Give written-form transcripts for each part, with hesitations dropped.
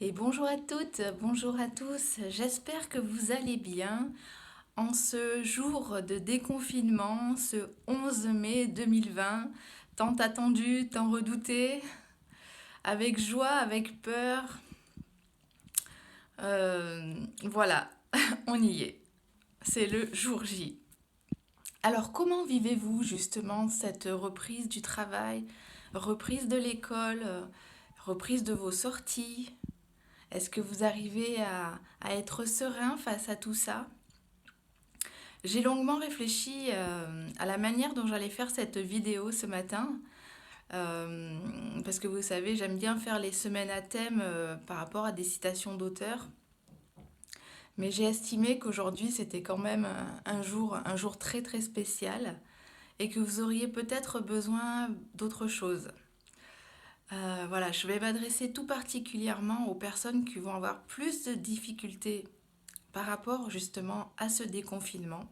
Et bonjour à toutes, bonjour à tous. J'espère que vous allez bien en ce jour de déconfinement, ce 11 mai 2020, tant attendu, tant redouté, avec joie, avec peur. Voilà, on y est. C'est le jour J. Alors comment vivez-vous justement cette reprise du travail, reprise de l'école, reprise de vos sorties? Est-ce que vous arrivez à être serein face à tout ça? J'ai longuement réfléchi à la manière dont j'allais faire cette vidéo ce matin, euh, parce que vous savez, j'aime bien faire les semaines à thème par rapport à des citations d'auteurs, mais j'ai estimé qu'aujourd'hui c'était quand même un jour très très spécial et que vous auriez peut-être besoin d'autre chose. Voilà, je vais m'adresser tout particulièrement aux personnes qui vont avoir plus de difficultés par rapport justement à ce déconfinement,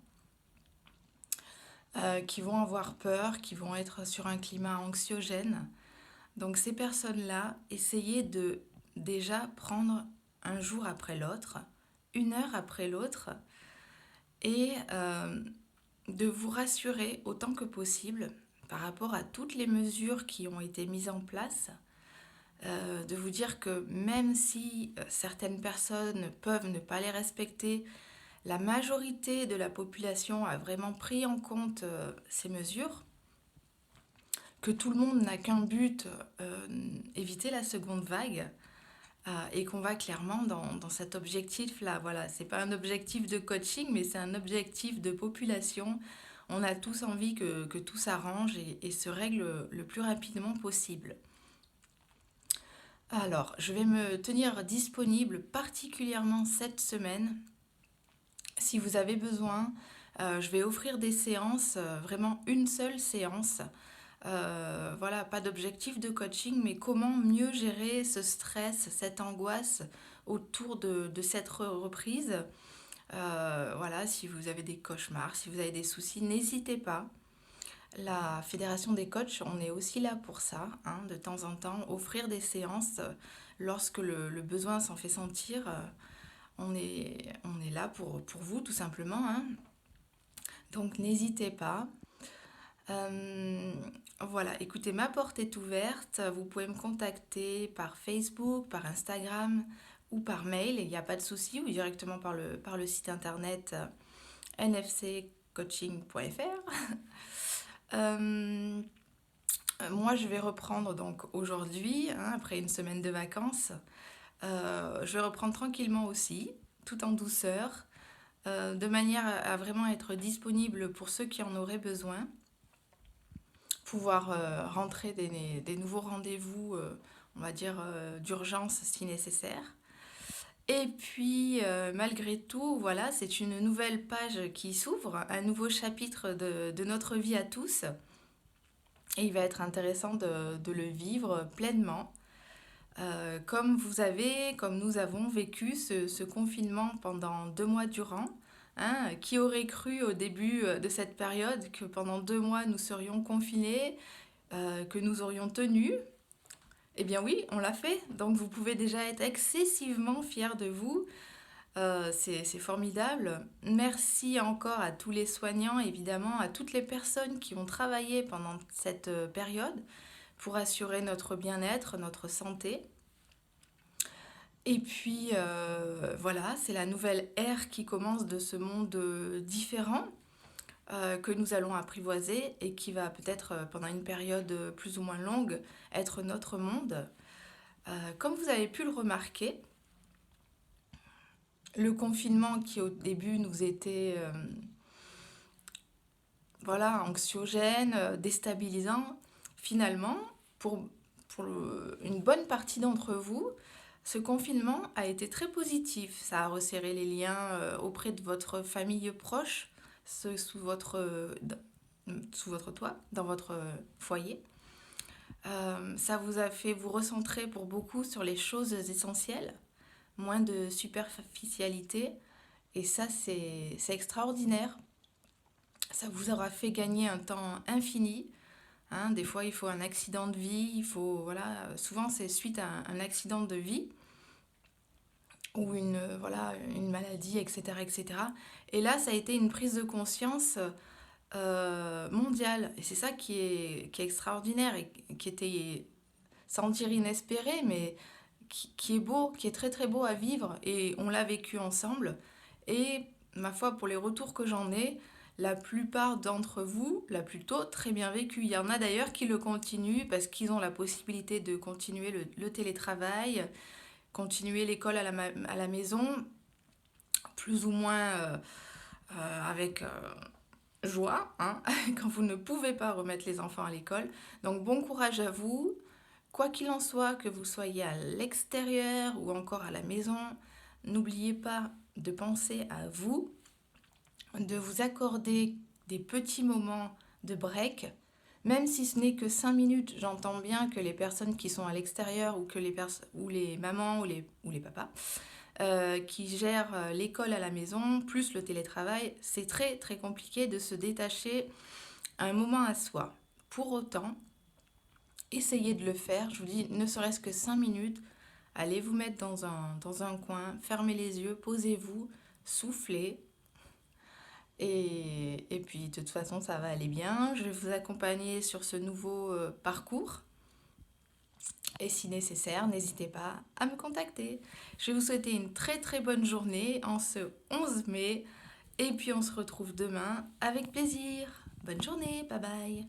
qui vont avoir peur, qui vont être sur un climat anxiogène. Donc ces personnes-là, essayez de déjà prendre un jour après l'autre, une heure après l'autre, et de vous rassurer autant que possible par rapport à toutes les mesures qui ont été mises en place, de vous dire que même si certaines personnes peuvent ne pas les respecter, la majorité de la population a vraiment pris en compte ces mesures, que tout le monde n'a qu'un but, éviter la seconde vague, et qu'on va clairement dans cet objectif-là. Voilà, c'est pas un objectif de coaching, mais c'est un objectif de population. On a tous envie que tout s'arrange et se règle le plus rapidement possible. Alors, je vais me tenir disponible particulièrement cette semaine. Si vous avez besoin, je vais offrir des séances, vraiment une seule séance. Voilà, pas d'objectif de coaching, mais comment mieux gérer ce stress, cette angoisse autour de cette reprise. Voilà, si vous avez des cauchemars, si vous avez des soucis, n'hésitez pas. La Fédération des coachs, on est aussi là pour ça, hein, de temps en temps, offrir des séances lorsque le besoin s'en fait sentir. On est là pour vous, tout simplement, hein. Donc n'hésitez pas. Euh, voilà, écoutez, ma porte est ouverte. Vous pouvez me contacter par Facebook, par Instagram ou par mail. Il n'y a pas de souci, ou directement par le site internet nfccoaching.fr. Euh, Moi, je vais reprendre donc aujourd'hui, hein, après une semaine de vacances. Je vais reprendre tranquillement aussi, tout en douceur, de manière à vraiment être disponible pour ceux qui en auraient besoin, pouvoir rentrer des nouveaux rendez-vous, on va dire, d'urgence si nécessaire. Et puis, malgré tout, voilà, c'est une nouvelle page qui s'ouvre, un nouveau chapitre de notre vie à tous. Et il va être intéressant de le vivre pleinement. Comme vous avez, comme nous avons vécu ce confinement pendant 2 mois durant, hein, qui aurait cru au début de cette période que pendant 2 mois nous serions confinés, que nous aurions tenu? Eh bien oui, on l'a fait. Donc vous pouvez déjà être excessivement fiers de vous. C'est formidable. Merci encore à tous les soignants, évidemment, à toutes les personnes qui ont travaillé pendant cette période pour assurer notre bien-être, notre santé. Et puis voilà, c'est la nouvelle ère qui commence de ce monde différent, que nous allons apprivoiser et qui va peut-être pendant une période plus ou moins longue être notre monde. Comme vous avez pu le remarquer, le confinement qui au début nous était voilà, anxiogène, déstabilisant, finalement, une bonne partie d'entre vous, ce confinement a été très positif. Ça a resserré les liens auprès de votre famille proche, ceux sous votre toit, dans votre foyer. Ça vous a fait vous recentrer pour beaucoup sur les choses essentielles, moins de superficialité. Et ça, c'est extraordinaire. Ça vous aura fait gagner un temps infini. Hein. Des fois, il faut un accident de vie. Il faut, voilà, souvent, c'est suite à un accident de vie ou voilà, une maladie, etc., etc. Et là, ça a été une prise de conscience mondiale. Et c'est ça qui est extraordinaire et qui était, sans dire inespéré, mais qui est beau, qui est très très beau à vivre. Et on l'a vécu ensemble. Et ma foi, pour les retours que j'en ai, la plupart d'entre vous l'a plutôt très bien vécu. Il y en a d'ailleurs qui le continuent parce qu'ils ont la possibilité de continuer le télétravail, continuer l'école à la maison, plus ou moins avec joie, hein, quand vous ne pouvez pas remettre les enfants à l'école. Donc bon courage à vous. Quoi qu'il en soit, que vous soyez à l'extérieur ou encore à la maison, n'oubliez pas de penser à vous, de vous accorder des petits moments de break, même si ce n'est que 5 minutes. J'entends bien que les personnes qui sont à l'extérieur ou que ou les mamans ou les papas qui gèrent l'école à la maison, plus le télétravail, c'est très très compliqué de se détacher un moment à soi. Pour autant, essayez de le faire, je vous dis, ne serait-ce que 5 minutes, allez vous mettre dans un coin, fermez les yeux, posez-vous, soufflez, et puis de toute façon ça va aller bien. Je vais vous accompagner sur ce nouveau parcours. Et si nécessaire, n'hésitez pas à me contacter. Je vais vous souhaiter une très très bonne journée en ce 11 mai. Et puis on se retrouve demain avec plaisir. Bonne journée, bye bye.